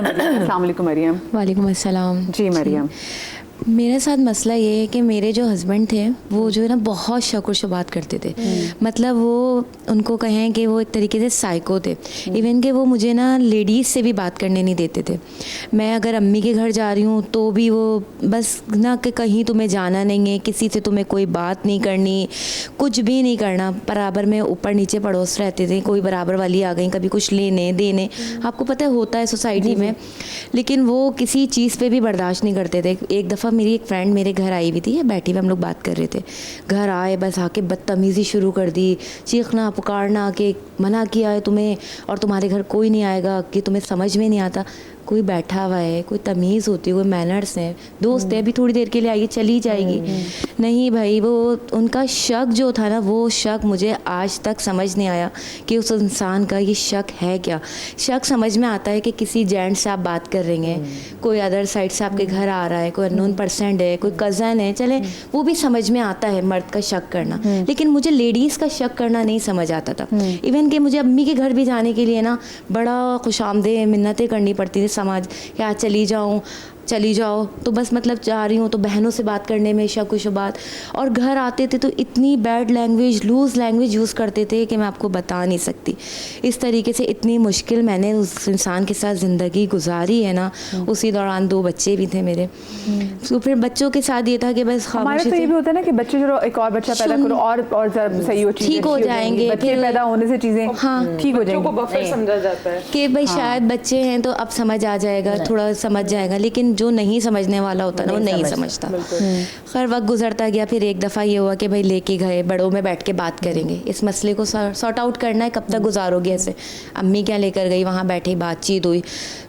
अस्सलाम वालेकुम मरियम। वालेकुम अस्सलाम। जी मरियम, मेरे साथ मसला ये है कि मेरे जो हस्बैंड थे वो जो है ना बहुत शक और शुबात करते थे। मतलब वो उनको कहें कि वो एक तरीके से साइको थे। इवन कि वो मुझे ना लेडीज़ से भी बात करने नहीं देते थे। मैं अगर अम्मी के घर जा रही हूँ तो भी वो बस ना कि कहीं तुम्हें जाना नहीं है, किसी से तुम्हें कोई बात नहीं करनी, कुछ भी नहीं करना। बराबर में ऊपर नीचे पड़ोस रहते थे, कोई बराबर वाली आ गई कभी कुछ लेने देने, आपको पता है होता है सोसाइटी में। लेकिन वो किसी चीज़ पे भी बर्दाश्त नहीं करते थे। एक दफ़ा मेरी एक फ्रेंड मेरे घर आई हुई थी, बैठी हुई हम लोग बात कर रहे थे, घर आए बस आके बदतमीज़ी शुरू कर दी, चीखना पुकारना कि मना किया है तुम्हें और तुम्हारे घर कोई नहीं आएगा, कि तुम्हें समझ में नहीं आता। कोई बैठा हुआ है, कोई तमीज़ होती है, कोई मैनर्स है, दोस्त है, अभी थोड़ी देर के लिए आइए चली जाएगी। नहीं भाई, वो उनका शक जो था ना, वो शक मुझे आज तक समझ नहीं आया कि उस इंसान का ये शक है क्या। शक समझ में आता है कि किसी जेंट से आप बात कर रही हैं, कोई अदर साइड से आपके घर आ रहा है, कोई अननोन पर्सन है, कोई कज़न है, चले वो भी समझ में आता है मर्द का शक करना। लेकिन मुझे लेडीज़ का शक करना नहीं समझ आता था। इवन कि मुझे अम्मी के घर भी जाने के लिए ना बड़ा खुशामदे मिन्नतें करनी पड़ती थी समाज, क्या चली जाओ, तो बस मतलब जा रही हूँ तो बहनों से बात करने में शक शुबात। और घर आते थे तो इतनी bad language, loose language use करते थे कि मैं आपको बता नहीं सकती। इस तरीके से इतनी मुश्किल मैंने उस इंसान के साथ ज़िंदगी गुजारी है ना। उसी दौरान 2 बच्चे भी थे मेरे। तो फिर बच्चों के साथ ये था कि बस हमारे तो ये भी होता है ना कि बच्चे जो एक और बच्चा पैदा करो और सही हो, ठीक हो जाएंगे, बच्चे पैदा होने से चीज़ें ठीक हो जाएंगी, बफर समझा जाता है कि भाई शायद बच्चे हैं तो अब समझ आ जाएगा, थोड़ा समझ जाएगा। लेकिन जो नहीं समझने वाला होता ना वो नहीं समझता। खैर वक्त गुजरता गया, फिर एक दफ़ा ये हुआ कि भाई लेके गए, बड़ों में बैठ के बात करेंगे, इस मसले को सॉर्ट आउट करना है, कब तक गुजारोगे ऐसे। अम्मी क्या लेकर गई, वहाँ बैठी बातचीत हुई।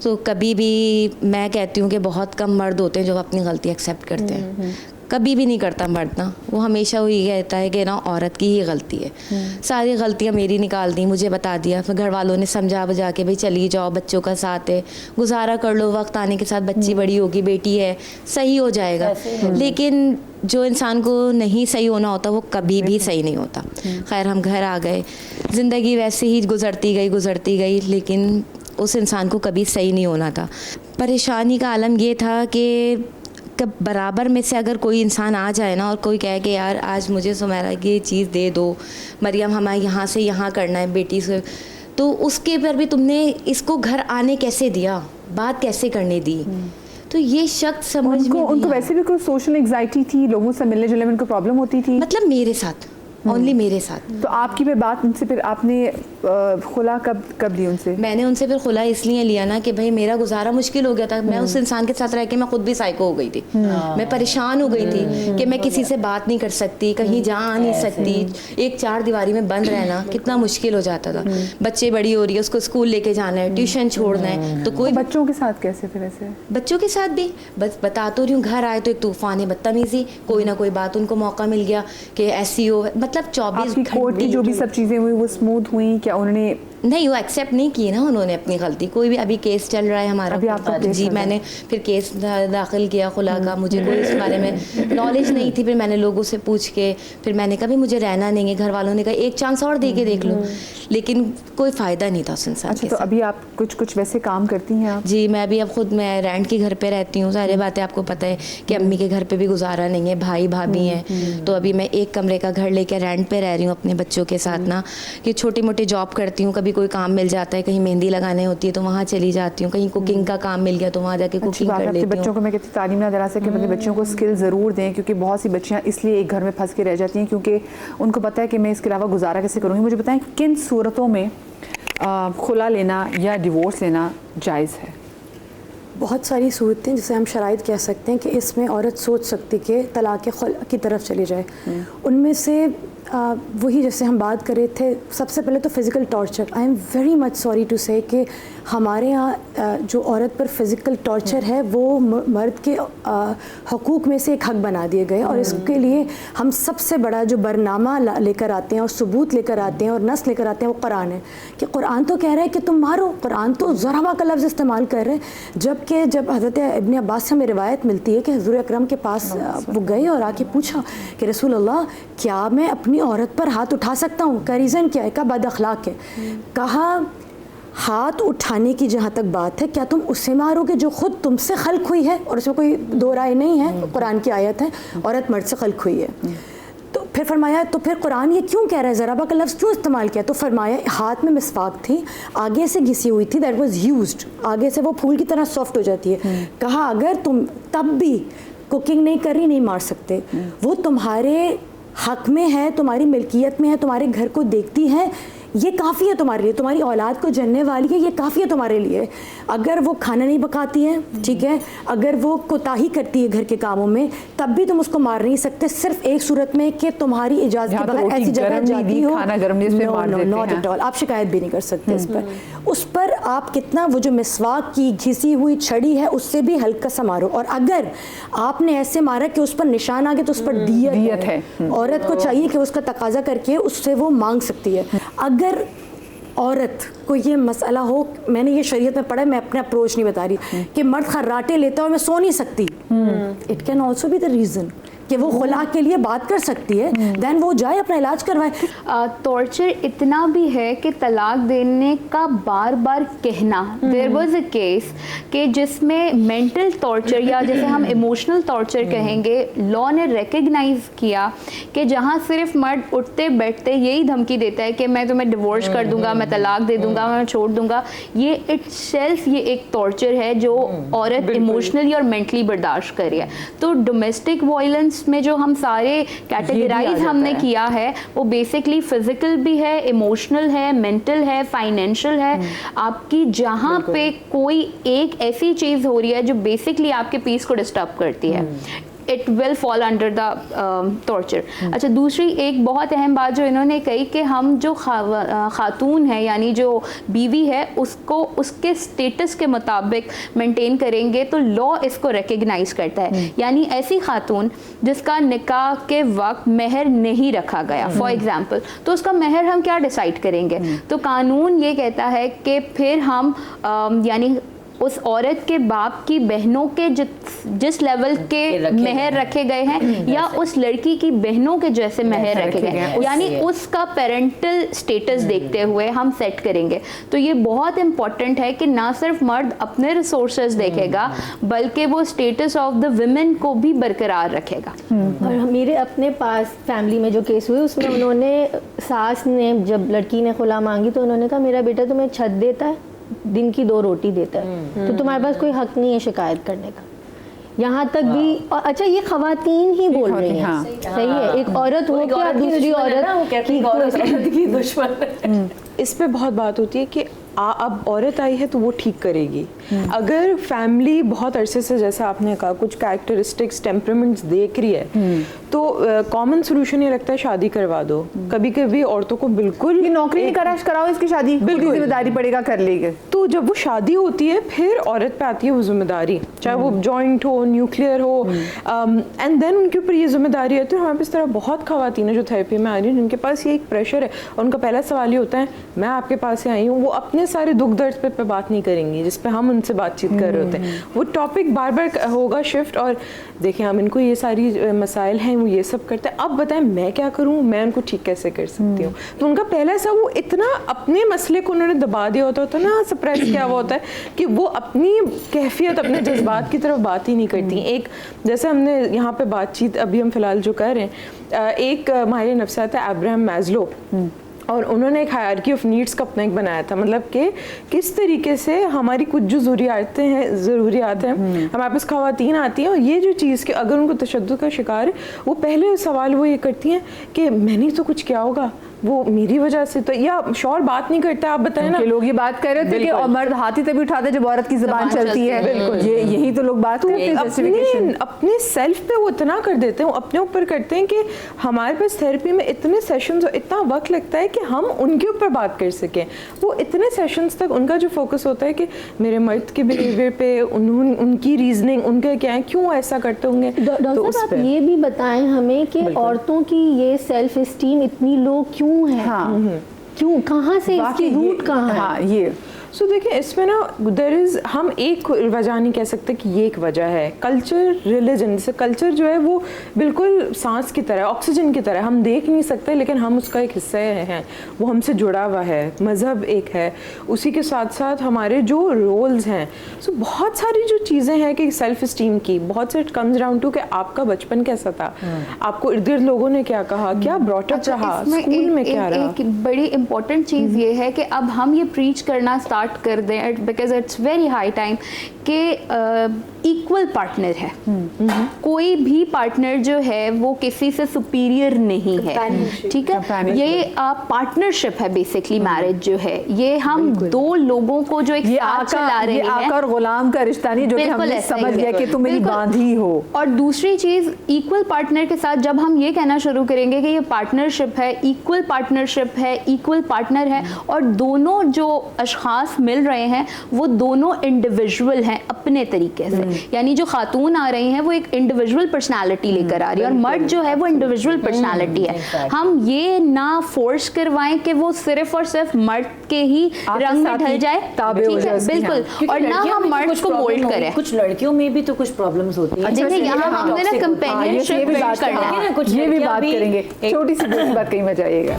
तो कभी भी मैं कहती हूँ कि बहुत कम मर्द होते हैं जो अपनी गलती एक्सेप्ट करते हैं। कभी भी नहीं करता मर्द ना, वो हमेशा वही कहता है कि ना औरत की ही गलती है। सारी गलतियाँ मेरी निकाल दी, मुझे बता दिया। फिर घर वालों ने समझा बजा के भाई चली जाओ, बच्चों का साथ है, गुजारा कर लो, वक्त आने के साथ बच्ची बड़ी होगी, बेटी है, सही हो जाएगा। लेकिन जो इंसान को नहीं सही होना होता वो कभी भी सही नहीं होता। खैर हम घर आ गए, ज़िंदगी वैसे ही गुजरती गई, लेकिन उस इंसान को कभी सही नहीं होना था। परेशानी का आलम ये था कि कब बराबर में से अगर कोई इंसान आ जाए ना और कोई कहे कि यार आज मुझे सुमेरा की ये चीज़ दे दो, मरियम हमें यहाँ से यहाँ करना है बेटी से, तो उसके पर भी तुमने इसको घर आने कैसे दिया, बात कैसे करने दी। तो ये शख्स समझ में उनको वैसे भी कोई सोशल एंग्जाइटी थी, लोगों से मिलने जुलने में उनको प्रॉब्लम होती थी, मतलब मेरे साथ ओनली मेरे साथ। तो आपकी फिर बात उनसे, फिर आपने खुला कब ली उनसे? मैंने उनसे फिर खुला इसलिए लिया ना कि भाई मेरा गुजारा मुश्किल हो गया था। मैं उस इंसान के साथ रह के मैं खुद भी साइको हो गई थी। मैं परेशान हो गई थी कि मैं किसी से बात नहीं कर सकती, कहीं जा नहीं सकती, एक 4 दीवारी में बंद रहना कितना मुश्किल हो जाता था। बच्चे बड़ी हो रही है, उसको स्कूल लेके जाना है, ट्यूशन छोड़ना है, तो कोई बच्चों के साथ कैसे फिर ऐसे? बच्चों के साथ भी बस बता तो रही हूँ, घर आए तो एक तूफान है बदतमीजी, कोई ना कोई बात उनको मौका मिल गया कि ऐसी हो, मतलब 24 घंटे जो भी सब चीज़ें हुई वो स्मूथ हुई क्या? उन्होंने नहीं, वो एक्सेप्ट नहीं की ना उन्होंने अपनी गलती। कोई भी अभी केस चल रहा है हमारा, अभी आपका केस जी मैंने फिर केस दाखिल किया खुला का। मुझे कोई इस बारे में नॉलेज नहीं थी। फिर मैंने लोगों से पूछ के, फिर मैंने कहा भी मुझे रहना नहीं है। घर वालों ने कहा एक चांस और दे के देख लो, लेकिन कोई फ़ायदा नहीं था उस इंसान के। तो अभी आप कुछ वैसे काम करती हैं आप? जी मैं भी अब खुद मैं रेंट के घर पे रहती हूँ। सारी बातें आपको पता है कि अम्मी के घर पे भी गुजारा नहीं है, भाई भाभी हैं, तो अभी मैं एक कमरे का घर लेके रेंट पे रह रही हूँ अपने बच्चों के साथ ना। कि छोटी मोटी जॉब करती हूँ, कभी कोई काम मिल जाता है, कहीं मेहंदी लगाने होती है तो वहाँ चली जाती हूँ, कहीं कुकिंग का काम मिल गया तो वहाँ जाके कुकिंग कर लेती हूँ। बच्चों को मैं कहती तालीम ना दरा सके, अपने बच्चों को स्किल ज़रूर दें, क्योंकि बहुत सी बच्चियाँ इसलिए एक घर में फंस के रह जाती हैं क्योंकि उनको पता है कि मैं इसके अलावा गुजारा कैसे करूँगी। मुझे बताएं किन सूरतों में खुला लेना या डिवोर्स लेना जायज़ है? बहुत सारी सूरतें जिसे हम शराइत कह सकते हैं कि इसमें औरत सोच सकती कि तलाक़ खुला की तरफ चली जाए। उनमें से वही जैसे हम बात कर रहे थे, सबसे पहले तो physical torture. I am very much sorry to say कि हमारे यहाँ जो औरत पर फ़िज़िकल टॉर्चर है वो मर्द के हकूक़ में से एक हक़ बना दिए गए। और इसके लिए हम सबसे बड़ा जो बरनामा लेकर आते हैं और सबूत लेकर आते हैं और नस लेकर आते हैं वो कुरान है। कि कुरान तो कह रहा है कि तुम मारो, कुरान तो ज़राबा का लफ्ज़ इस्तेमाल कर रहे हैं। जबकि जब हज़रत इब्न अब्बास से हमें रिवायत मिलती है कि हुज़ूर अकरम के पास वो गए और आके पूछा कि रसूल अल्लाह क्या मैं अपनी औरत पर हाथ उठा सकता हूँ? का रीज़न क्या है? का बद अखलाक है। कहा हाथ उठाने की जहाँ तक बात है, क्या तुम उसे मारोगे जो खुद तुमसे खल्क हुई है, और उसमें कोई दो राय नहीं है, कुरान की आयत है, औरत मर्द से खल्क हुई है। तो फिर फरमाया, तो फिर कुरान ये क्यों कह रहा है, ज़राबा का लफ्ज़ क्यों इस्तेमाल किया? तो फरमाया हाथ में मिसवाक थी, आगे से घिसी हुई थी, दैट वाज यूज्ड, आगे से वो फूल की तरह सॉफ्ट हो जाती है। कहा अगर तुम तब भी कुकिंग नहीं कर रही, नहीं मार सकते, वो तुम्हारे हक में है, तुम्हारी मिल्कियत में है, तुम्हारे घर को देखती है, ये काफ़ी है तुम्हारे लिए, तुम्हारी औलाद को जन्ने वाली है, ये काफ़ी है तुम्हारे लिए। अगर वो खाना नहीं पकाती है, ठीक है, अगर वो कोताही करती है घर के कामों में, तब भी तुम उसको मार नहीं सकते, सिर्फ एक सूरत में कि तुम्हारी इजाज़त के बगैर ऐसी जगह जाती हो, नॉट एट ऑल, आप शिकायत भी नहीं कर सकते इस पर। उस पर आप कितना वो जो मिसवाक की घिसी हुई छड़ी है उससे भी हल्का सा मारो, और अगर आपने ऐसे मारा कि उस पर निशान आ गए तो उस पर दियत है। औरत को चाहिए कि उसका तकाजा करके उससे वो मांग सकती है। अगर औरत को ये मसला हो, मैंने ये शरीयत में पढ़ा है, मैं अपने अप्रोच नहीं बता रही, कि मर्द खर्राटे लेता है और मैं सो नहीं सकती, it can also be the reason कि वो खुला के लिए बात कर सकती है, देन वो जाए अपना इलाज करवाए। टॉर्चर इतना भी है कि तलाक देने का बार बार कहना, देयर वाज अ केस कि जिसमें मेंटल टॉर्चर या जैसे हम इमोशनल टॉर्चर कहेंगे, लॉ ने रिकग्नाइज किया कि जहाँ सिर्फ मर्द उठते बैठते यही धमकी देता है कि मैं तुम्हें डिवोर्स कर दूंगा, मैं तलाक दे दूंगा, मैं छोड़ दूंगा, ये इटसेल्फ ये एक टॉर्चर है जो औरत इमोशनली और मेंटली बर्दाश्त कर रही है। तो डोमेस्टिक वायलेंस में जो हम सारे कैटेगराइज हमने किया है वो बेसिकली फिजिकल भी है, इमोशनल है, मेंटल है, फाइनेंशियल है। आपकी जहाँ पे कोई एक ऐसी चीज़ हो रही है जो बेसिकली आपके पीस को डिस्टर्ब करती है, it will fall under the torture. अच्छा, दूसरी एक बहुत अहम बात जो इन्होंने कही कि हम जो खातून है यानी जो बीवी है उसको उसके स्टेटस के मुताबिक मेंटेन करेंगे तो लॉ इसको रिकग्नाइज करता है। यानी ऐसी खातून जिसका निकाह के वक्त मेहर नहीं रखा गया फॉर एग्जांपल, तो उसका मेहर हम क्या डिसाइड करेंगे? तो कानून ये कहता है कि फिर हम यानी उस औरत के बाप की बहनों के जिस लेवल के मेहर रखे गए हैं या उस लड़की की बहनों के जैसे मेहर रखे गए हैं, यानी उसका पेरेंटल स्टेटस देखते हुए हम सेट करेंगे। तो ये बहुत इंपॉर्टेंट है कि ना सिर्फ मर्द अपने रिसोर्सेज देखेगा बल्कि वो स्टेटस ऑफ द विमेन को भी बरकरार रखेगा। और मेरे अपने पास फैमिली में जो केस हुए उसमें उन्होंने, सास ने जब लड़की ने खुला मांगी तो उन्होंने कहा मेरा बेटा तुम्हें छत देता है, दिन की 2 रोटी देता है, तो तुम्हारे पास कोई हक नहीं है शिकायत करने का। यहाँ तक भी, और अच्छा ये खवातीन ही बोल रही हैं, हाँ। सही है, एक औरत हो क्या दूसरी औरत की दुश्मन। इस पे बहुत बात होती है कि अब औरत आई है तो वो ठीक करेगी। अगर फैमिली बहुत अरसे से, जैसा आपने कहा, कुछ कैरेक्टरिस्टिक्स टेम्परामेंट्स देख रही है तो कॉमन सोल्यूशन ये लगता है शादी करवा दो। कभी कभी औरतों को बिल्कुल ये नौकरी नहीं कराओ, इसकी शादी बिल्कुल जिम्मेदारी पड़ेगा, कर लेंगे। तो जब वो शादी होती है फिर औरत पे आती है वो जिम्मेदारी, चाहे वो जॉइंट हो, न्यूक्लियर हो, एंड देन उनके ऊपर ये जिम्मेदारी है। तो हमारे पास तरह बहुत खवातीन है जो थेरेपी में आ रही है जिनके पास ये एक प्रेशर है, और उनका पहला सवाल ये होता है मैं आपके पास से आई हूँ, वो अपने सारे दुख दर्द पे बात नहीं करेंगी जिस पे हम उनसे बातचीत कर रहे होते हैं। वो टॉपिक बार बार होगा शिफ्ट, और देखें हम इनको ये सारी मसाइल हैं, वो ये सब करते हैं, अब बताएं मैं क्या करूँ, मैं उनको ठीक कैसे कर सकती हूँ। तो उनका पहला सा वो इतना अपने मसले को उन्होंने दबा दिया होता है ना, सप्रेस किया हुआ होता है कि वो अपनी कैफियत, अपने जज्बात की तरफ बात ही नहीं करती। एक जैसे हमने यहाँ पे बातचीत अभी हम फिलहाल जो कर रहे हैं, एक माहिर नफ्सियात है अब्राहम मैस्लो, और उन्होंने एक हायरार्की ऑफ नीड्स का अपना एक बनाया था, मतलब कि किस तरीके से हमारी कुछ जो ज़रूरियात हैं हमारे पास ख़वातीन आती हैं, और ये जो चीज़ कि अगर उनको तशद्दुद का शिकार है, वो पहले सवाल वो ये करती हैं कि मैंने तो कुछ किया होगा, वो मेरी वजह से, तो या शौहर बात नहीं करता। आप बताएं ना, लोग ये बात कर रहे थे कि मर्द हाथ ही तभी उठाते जब औरत की ज़बान चलती है, ये यही तो लोग बात करते हैं। अपने सेल्फ पे वो इतना कर देते हैं, वो अपने ऊपर करते हैं कि हमारे पास थेरेपी में इतने सेशंस और इतना वक्त लगता है कि हम उनके ऊपर बात कर सकें। वो इतने सेशंस तक उनका जो फोकस होता है कि मेरे मर्द के बिहेवियर पे, उनकी रीजनिंग, उनका क्या है, क्यों ऐसा करते होंगे। डॉक्टर साहब आप ये भी बताएं हमें कि औरतों की ये सेल्फ इस्टीम इतनी लो क्यों है? हाँ। क्यों, कहाँ से इसकी रूट कहाँ है? हाँ, ये सो देखिए इसमें ना देयर इज़, हम एक वजह नहीं कह सकते कि ये एक वजह है। कल्चर, रिलीजन, जैसे कल्चर जो है वो बिल्कुल सांस की तरह, ऑक्सीजन की तरह, हम देख नहीं सकते लेकिन हम उसका एक हिस्सा हैं, वो हमसे जुड़ा हुआ है। मज़हब एक है, उसी के साथ साथ हमारे जो रोल्स हैं। सो बहुत सारी जो चीज़ें हैं कि सेल्फ इस्टीम की, बहुत से इट कम्स डाउन टू कि आपका बचपन कैसा था, आपको इर्द गिर्द लोगों ने क्या कहा, क्या ब्रॉटअप रहा, स्कूल में क्या रहा। एक बड़ी इंपॉर्टेंट चीज़ ये है कि अब हम ये प्रीच करना स्टार्ट कर दें, because it's very high time कि इक्वल पार्टनर है। कोई भी पार्टनर जो है वो किसी से सुपीरियर नहीं है, ठीक है। ये पार्टनरशिप है बेसिकली। मैरिज जो है ये हम दो लोगों को जो एक साथ चला रहे हैं, आका और गुलाम का रिश्ता नहीं जो कि हमने समझ लिया कि तुम मेरी बांधी हो। और दूसरी चीज़, इक्वल पार्टनर के साथ जब हम ये कहना शुरू करेंगे कि ये पार्टनरशिप है, इक्वल पार्टनरशिप है, इक्वल पार्टनर है, और दोनों जो अशखास मिल रहे हैं वो दोनों इंडिविजुअल हैं अपने तरीके से, यानी जो खातून आ रही हैं वो एक इंडिविजुअल पर्सनालिटी लेकर आ रही है और मर्द जो है वो इंडिविजुअल पर्सनालिटी है। हम ये ना फोर्स करवाएं कि वो सिर्फ और सिर्फ मर्द के ही रंग में ढल जाए, ठीक है, बिल्कुल, और ना हम मर्द को मोल्ड करें। कुछ लड़कियों में भी तो कुछ प्रॉब्लम्स होती हैं। देखिए यहाँ हमने ना कंपेनियनशिप बिल्ड करना है, ये भी बात करेंगे, छोटी सी बात कहीं में जाइएगा।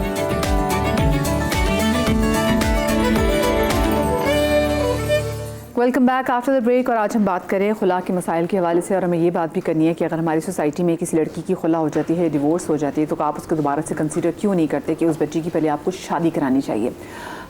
Welcome back after the break. और आज हम बात करें खुला के मसाइल के हवाले से, और हमें ये बात भी करनी है कि अगर हमारी सोसाइटी में किसी लड़की की खुला हो जाती है, डिवोर्स हो जाती है, तो आप उसको दोबारा से कंसीडर क्यों नहीं करते कि उस बच्ची की पहले आपको शादी करानी चाहिए।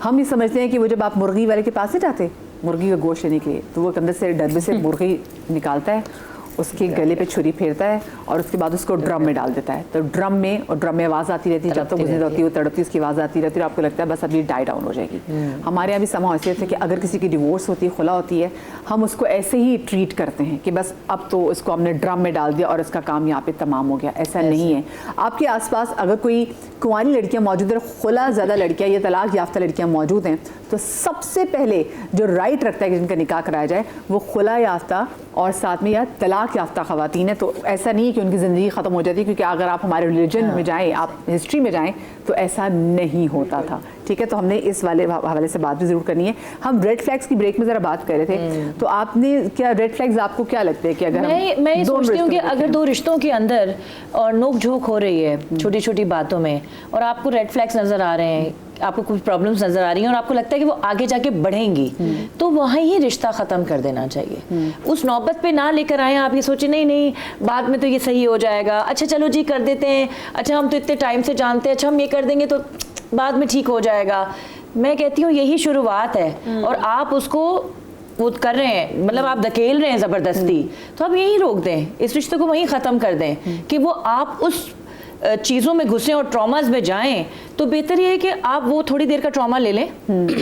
हम ये समझते हैं कि वो जब आप मुर्गी वाले के पास नहीं जाते मुर्गी का गोश्त लेने के लिए, तो वो अंदर से डब्बे से मुर्गी निकालता है, उसके गले पे छुरी फेरता है और उसके बाद उसको ड्रम में डाल देता है। तो ड्रम में आवाज़ आती रहती है, जब तक गुजरी होती है वो तड़पती, उसकी आवाज़ आती रहती है और आपको लगता है बस अभी डाई डाउन हो जाएगी। हमारे यहाँ भी समा हैसियत है कि अगर किसी की डिवोर्स होती है, खुला होती है, हम उसको ऐसे ही ट्रीट करते हैं कि बस अब तो उसको हमने ड्रम में डाल दिया और इसका काम यहाँ पे तमाम हो गया। ऐसा नहीं है। आपके आसपास अगर कोई कुंवारी लड़कियाँ मौजूद है, खुला ज़्यादा लड़कियाँ या तलाक याफ्ता लड़कियाँ मौजूद हैं, तो सबसे पहले जो राइट रखता है कि जिनका निकाह कराया जाए वो खुला याफ्ता और साथ में या तलाक याफ्ता ख़वातीन है। तो ऐसा नहीं है कि उनकी ज़िंदगी ख़त्म हो जाती है, क्योंकि अगर आप हमारे रिलीजन में जाएँ, आप हिस्ट्री में जाएँ, तो ऐसा नहीं होता था। ठीक है, तो हमने इस वाले हवाले से बात भी ज़रूर करनी है। हम रेड फ्लैग्स की ब्रेक में ज़रा बात कर रहे थे, तो आपने क्या रेड फ्लैग्स आपको क्या लगते हैं कि अगर मैं ये सोचती हूँ कि अगर दो रिश्तों के अंदर और नोक झोंक हो रही है छोटी छोटी बातों में, और आपको रेड फ्लैग्स नज़र आ रहे हैं, आपको कुछ प्रॉब्लम्स नज़र आ रही हैं और आपको लगता है कि वो आगे जाके बढ़ेंगी, तो वहाँ ही रिश्ता ख़त्म कर देना चाहिए। उस नौबत पे ना लेकर आए आप ये सोचे नहीं बाद में तो ये सही हो जाएगा, अच्छा चलो जी कर देते हैं, अच्छा हम तो इतने टाइम से जानते हैं, अच्छा हम ये कर देंगे तो बाद में ठीक हो जाएगा। मैं कहती हूँ यही शुरुआत है और आप उसको वो कर रहे हैं, मतलब आप धकेल रहे हैं ज़बरदस्ती, तो आप यही रोक दें, इस रिश्ते को वहीं ख़त्म कर दें कि वो आप उस चीज़ों में घुसें और ट्रॉमास में जाएं। तो बेहतर ये है कि आप वो थोड़ी देर का ट्रॉमा ले लें,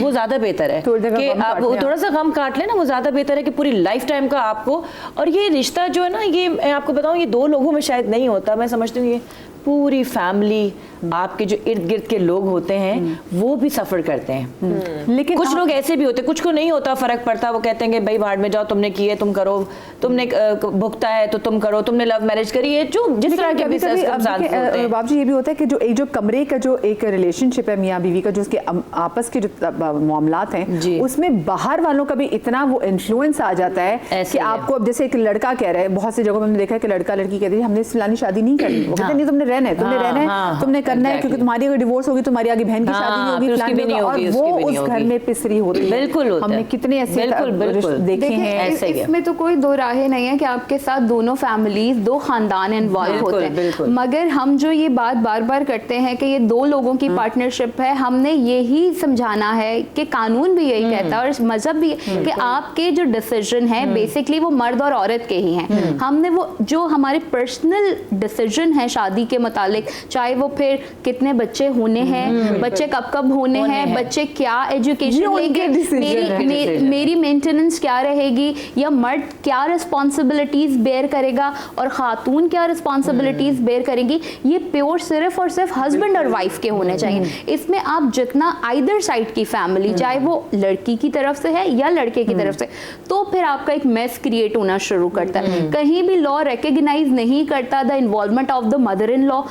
वो ज़्यादा बेहतर है कि आप वो थोड़ा सा गम काट लें ना, वो ज़्यादा बेहतर है कि पूरी लाइफ टाइम का आपको। और ये रिश्ता जो है ना, ये मैं आपको बताऊँ, ये दो लोगों में शायद नहीं होता, मैं समझती हूँ ये पूरी फैमिली, आपके जो इर्द गिर्द के लोग होते हैं वो भी सफ़र करते हैं। लेकिन कुछ लोग ऐसे भी होते हैं, कुछ को नहीं होता, फ़र्क पड़ता, वो कहते हैं कि भाई भाड़ में जाओ, तुमने की है तुम करो, तुमने भुगता है तो तुम करो, तुमने लव मैरिज करी है, जो जिस तरह के बाबू जी ये भी होता है कि जो एक जो कमरे का जो एक रिलेशनशिप है मियाँ बीवी का, जो उसके आपस के जो मामलात हैं, उसमें बाहर वालों का भी इतना वो इन्फ्लुएंस आ जाता है कि आपको, अब जैसे एक लड़का कह रहा है, बहुत सी जगहों में हमने देखा है कि लड़का लड़की कहती है हमने फलानी शादी नहीं करनी, वो कहते नहीं तुमने रहना है, तुमने रहना है, तुमने करना है, क्योंकि तुम्हारी अगर डिवोर्स होगी तुम्हारी आगे बहन की शादी नहीं होगी, फलानी नहीं होगी, और वो उस घर में पिसरी होती है। बिल्कुल, हमने कितने ऐसे देखे हैं। इसमें तो कोई दो राहें नहीं है कि आपके साथ दोनों फैमिलीज, दो खानदान इन्वॉल्व होते हैं, मगर हम जो ये बात बार बार करते हैं कि ये दो लोगों की पार्टनरशिप है, हमने यही समझाना है कि कानून भी यही कहता है और मजहब भी कि आपके जो डिसीजन है बेसिकली वो मर्द और औरत के ही हैं। हमने वो जो हमारे पर्सनल डिसीजन है शादी के मुतालिक, चाहे वो फिर कितने बच्चे होने हैं, बच्चे कब कब होने हैं, बच्चे क्या एजुकेशन लेंगे, मेरी मेंटेनेंस क्या रहेगी, या मर्द क्या रिस्पॉन्सिबिलिटीज बेयर करेगा और खातून क्या रिस्पॉन्सिबिलिटीज बेयर करेगी, ये प्योर सिर्फ और सिर्फ हस्बैंड और वाइफ के होने चाहिए। इसमें आप जितना आइदर साइड की फैमिली, चाहे वो लड़की की तरफ से है या लड़के की तरफ से, तो फिर आपका एक मेस क्रिएट होना शुरू करता है। कहीं भी लॉ रिकॉग्नाइज नहीं करता the involvement of the mother in law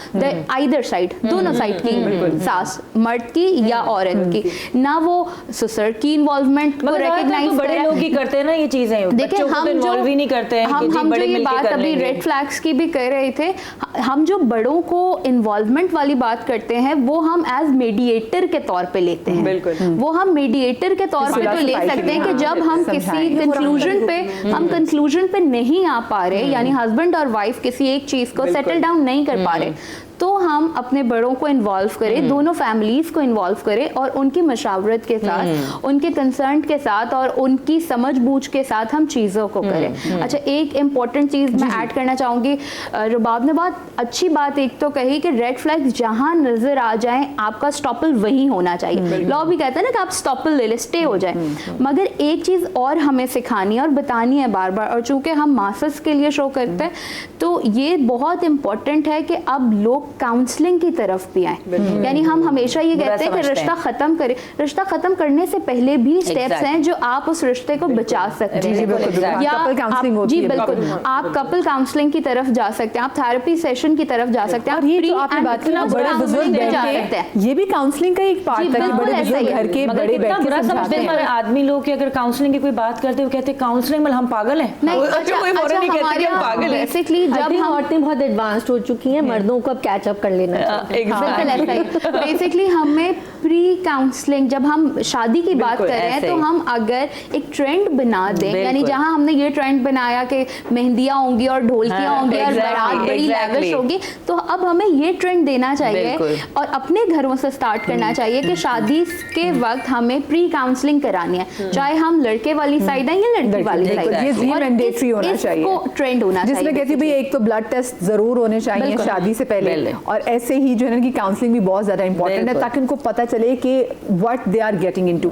either side, दोनों साइड की, सास मर्द की या औरत की, ना वो ससुर की इन्वॉल्वमेंट को रिकॉग्नाइज बड़े लोग ही करते हैं ना ये चीजें, देखिए हम इन्वॉल्व ही नहीं करते हैं कि जी हम बड़े जो ये मिलके बात कर अभी लेंगे। रेड फ्लैग्स की भी कर रहे थे, हम जो बड़ों को इन्वॉल्वमेंट वाली बात करते हैं वो हम एज मेडिएटर के तौर पे लेते हैं। बिल्कुल। वो हम मेडिएटर के तौर पे तो ले सकते हैं कि जब हम किसी कंक्लूजन पे नहीं आ पा रहे, यानी हस्बैंड और वाइफ किसी एक चीज को सेटल डाउन नहीं कर पा रहे, तो हम अपने बड़ों को इन्वॉल्व करें, दोनों फैमिलीज को इन्वॉल्व करें और उनकी मशावरत के साथ, उनके कंसर्न के साथ और उनकी समझ बूझ के साथ हम चीज़ों को करें। अच्छा, एक इम्पॉर्टेंट चीज़ मैं ऐड करना चाहूँगी, रुबाब ने बहुत अच्छी बात एक तो कही कि रेड फ्लैग्स जहाँ नज़र आ जाएं आपका स्टॉपल वहीं होना चाहिए। लॉ भी कहता है ना कि आप स्टॉपल ले ले, स्टे हो जाए। मगर एक चीज़ और हमें सिखानी है और बतानी है बार बार, और चूँकि हम मास्टर्स के लिए शो करते हैं तो ये बहुत इम्पॉर्टेंट है कि अब लोग काउंसलिंग की तरफ भी आए। यानी हम हमेशा ये कहते हैं कि रिश्ता खत्म करें, रिश्ता खत्म करने से पहले भी स्टेप्स हैं जो आप उस रिश्ते को बचा सकते हैं। या जी बिल्कुल, आप कपल काउंसलिंग की तरफ जा सकते हैं, आप थेरेपी सेशन की तरफ जा सकते हैं, और ये जो आपने बात की ना, बड़े बुजुर्ग जा सकते हैं। ये भी काउंसलिंग का एक पार्ट है कि बड़े बुजुर्ग घर के बड़े बैठ के समझाते हैं। आदमी लोग कि अगर काउंसलिंग की कोई बात करते हैं वो कहते हैं काउंसलिंग मतलब हम पागल हैं। नहीं, अच्छा, कोई फौरन नहीं कहते कि हम पागल हैं। बेसिकली जब हम औरतें बहुत एडवांस्ड हो चुकी हैं, मर्दों को अब कैचअप कर लेना चाहिए। बिल्कुल ऐसा ही। बेसिकली हमें प्री काउंसलिंग, जब हम शादी की बात कर रहे हैं तो हम अगर एक ट्रेंड बना दें, यानी जहां हमने ये ट्रेंड बनाया कि मेहंदियां होंगी और ढोलकियां होंगी और बारात बड़ी लैविश होगी, तो अब हमें ये ट्रेंड देना चाहिए और अपने घरों से स्टार्ट करना चाहिए कि शादी के वक्त हमें प्री काउंसलिंग करानी है, चाहे हम लड़के वाली साइड है या लड़की वाली साइड है। ये मैंडेटरी होना चाहिए, इसको ट्रेंड होना चाहिए, जिसमें कहती है भाई एक तो ब्लड टेस्ट जरूर होने चाहिए शादी से पहले, और ऐसे ही जो है ना कि काउंसलिंग भी बहुत ज्यादा इंपॉर्टेंट है ताकि उनको पता चले कि what they are getting into.